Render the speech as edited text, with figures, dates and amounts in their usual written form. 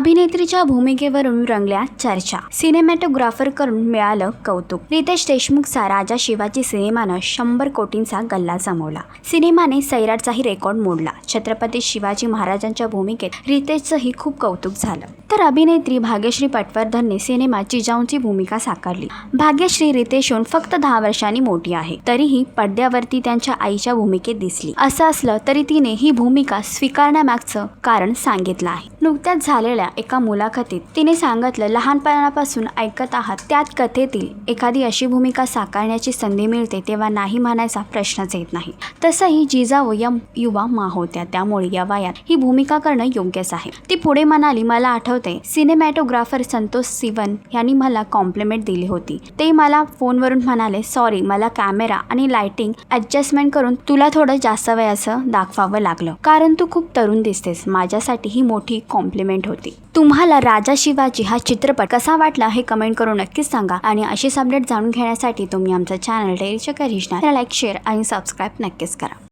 अभिनेत्रीच्या भूमिकेवरून रंगल्या चर्चा, सिनेमॅटोग्राफर करून मिळालं कौतुक। रितेश देशमुखचा राजा शिवाजी सिनेमानं 100 कोटींचा गल्ला जमवला। सिनेमाने सैराटचाही रेकॉर्ड मोडला। छत्रपती शिवाजी महाराजांच्या भूमिकेत रितेशचंही खूप कौतुक झालं। तर अभिनेत्री भाग्यश्री पटवर्धनने सिनेमात जिजाऊंची भूमिका साकारली। भाग्यश्री रितेशहून फक्त 10 वर्षांनी मोठी आहे, तरीही पडद्यावरती त्यांच्या आईच्या भूमिकेत दिसली। असं असलं तरी तिने ही भूमिका स्वीकारण्यामागचं कारण सांगितलं आहे। नुकत्याच झालेल्या एका मुलाखतीत तिने सांगितलं, लहानपणापासून ऐकत आहात त्यात कथेतील एखादी अशी भूमिका साकारण्याची संधी मिळते तेव्हा नाही म्हणायचा प्रश्नच येत नाही। तसंही जिजाऊ या युवा मा होत्या, त्यामुळे या वयात ही भूमिका करणं योग्यच आहे। ती पुढे म्हणाली, मला आठवते सिनेमॅटोग्राफर संतोष सिवन यांनी मला कॉम्प्लिमेंट दिली होती। ते मला फोनवरून म्हणाले, सॉरी मला कॅमेरा आणि लाइटिंग ॲडजस्टमेंट करून तुला थोडं जास्त वयाचं दाखवावं लागलं, कारण तू खूप तरुण दिसतेस। माझ्यासाठी ही मोठी कॉम्प्लिमेंट होती। तुम्हाला राजा शिवाजी हा चित्रपट कसा वाटला हे कमेंट करून नक्कीच सांगा आणि अशीच अपडेट जाणून घेण्यासाठी तुम्ही आमचं चॅनल डेली चक्कर रिजनल लाईक, शेअर आणि सबस्क्राईब नक्कीच करा।